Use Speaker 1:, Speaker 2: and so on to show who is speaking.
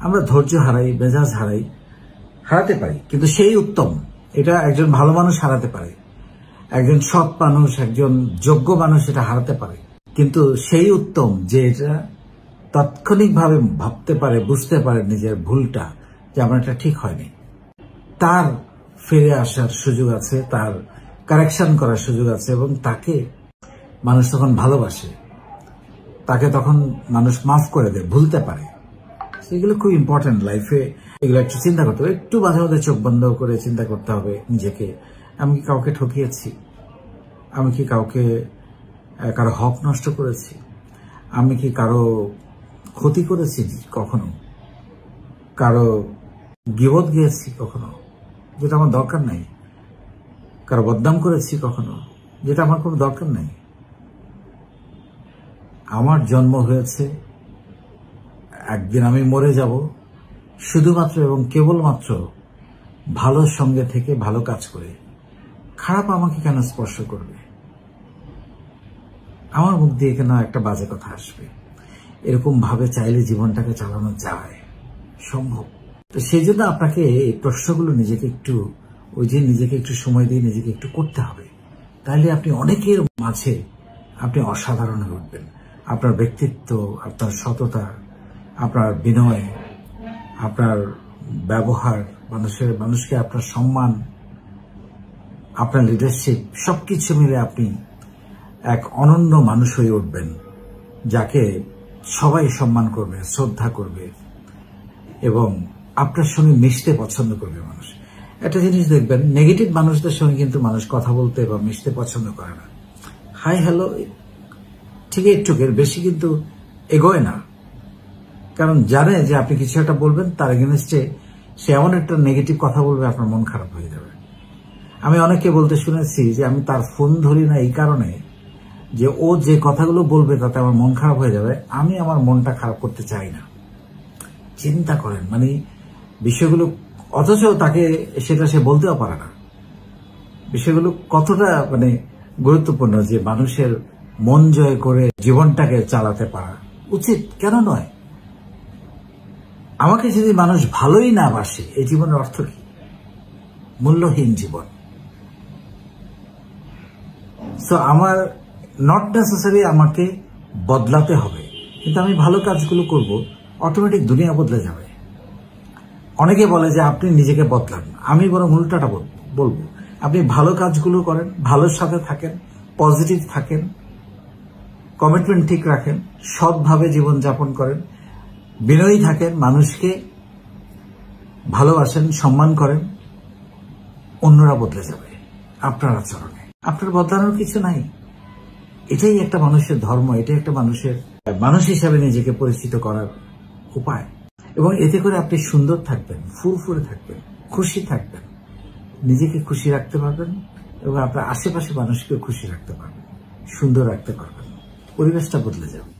Speaker 1: আমরা ধৈর্য হারাই, মেজাজ হারাই, হারাতে পারি, কিন্তু সেই উত্তম। এটা একজন ভালো মানুষ হারাতে পারে, একজন সৎ মানুষ, একজন যোগ্য মানুষ এটা হারাতে পারে, কিন্তু সেই উত্তম যে এটা তাৎক্ষণিকভাবে ভাবতে পারে, বুঝতে পারে নিজের ভুলটা, যে আমার এটা ঠিক হয়নি, তার ফিরে আসার সুযোগ আছে, তার কারেকশন করার সুযোগ আছে, এবং তাকে মানুষ তখন ভালোবাসে, তাকে তখন মানুষ মাফ করে দেয়, ভুলতে পারে। এগুলো খুব ইম্পর্টেন্ট লাইফে। এগুলো একটু চিন্তা করতে হবে, একটু মাঝে মাঝে চোখ বন্ধ করে চিন্তা করতে হবে নিজেকে। আমি কি কাউকে ঠকিয়েছি? আমি কি কারো হক নষ্ট করেছি? আমি কি কারো ক্ষতি করেছি কখনো? কারো গীবত গিয়েছি কখনো, যেটা আমার দরকার নাই? কারো বদনাম করেছি কখনো, যেটা আমার কোনো দরকার নাই? আমার জন্ম হয়েছে, একদিন আমি মরে যাব, শুধুমাত্র এবং কেবলমাত্র ভালো সঙ্গে থেকে, ভালো কাজ করে। খারাপ আমাকে কেন স্পর্শ করবে? আমার মুখ দিয়ে কেন একটা বাজে কথা আসবে? এরকম ভাবে চাইলে জীবনটাকে চালানো যায়, সম্ভব। তো সেই জন্য আপনাকে এই প্রশ্নগুলো নিজেকে একটু সময় দিয়ে নিজেকে একটু করতে হবে। তাহলে আপনি অনেকের মাঝে আপনি অসাধারণ হয়ে উঠবেন। আপনার ব্যক্তিত্ব, আপনার সততা, আপনার বিনয়, আপনার ব্যবহার, মানুষকে আপনার সম্মান, আপনার লিডারশিপ, সবকিছু মিলে আপনি এক অনন্য মানুষ হয়ে উঠবেন, যাকে সবাই সম্মান করবে, শ্রদ্ধা করবে, এবং আপনার সঙ্গে মিশতে পছন্দ করবে মানুষ। একটা জিনিস দেখবেন, নেগেটিভ মানুষদের সঙ্গে কিন্তু মানুষ কথা বলতে বা মিশতে পছন্দ করে না। হাই হ্যালো ঠিক একটুকের বেশি কিন্তু এগোয় না, কারণ জানে যে আপনি কিছু একটা বলবেন, তার এগেনস্টে সে এমন একটা নেগেটিভ কথা বলবে, আপনার মন খারাপ হয়ে যাবে। আমি অনেককে বলতে শুনেছি যে আমি তার ফোন ধরি না এই কারণে যে ও যে কথাগুলো বলবে তাতে আমার মন খারাপ হয়ে যাবে, আমি আমার মনটা খারাপ করতে চাই না। চিন্তা করেন, মানে বিষয়গুলো, অথচ তাকে সেটা সে বলতেও পারে না। বিষয়গুলো কতটা গুরুত্বপূর্ণ যে মানুষের মন জয় করে জীবনটাকে চালাতে পারা উচিত, কেন নয়? আমাকে যদি মানুষ ভালোই না বাসে, এই জীবনের অর্থ কি? মূল্যহীন জীবন। সো আমার নট নেসেসারি আমাকে বদলাতে হবে, কিন্তু আমি ভালো কাজগুলো করব, অটোমেটিক দুনিয়া বদলে যাবে। অনেকে বলে যে আপনি নিজেকে বদলান, আমি বরং উল্টাটা বলবো, আপনি ভালো কাজগুলো করেন, ভালোর সাথে থাকেন, পজিটিভ থাকেন, কমিটমেন্ট ঠিক রাখেন, সৎভাবে জীবনযাপন করেন, বিনয়ী থাকেন, মানুষকে ভালোবাসেন, সম্মান করেন, অন্যরা বদলে যাবে আপনার আচরণে। আপনার বদলানোর কিছু নাই। এটাই একটা মানুষের ধর্ম, এটাই একটা মানুষের মানুষ হিসাবে নিজেকে পরিচিত করার উপায়। এবং এতে করে আপনি সুন্দর থাকবেন, ফুরফুরে থাকবেন, খুশি থাকবেন, নিজেকে খুশি রাখতে পারবেন, এবং আপনার আশেপাশে মানুষকেও খুশি রাখতে পারবেন, সুন্দর রাখতে পারবেন, পরিবেশটা বদলে যাবে।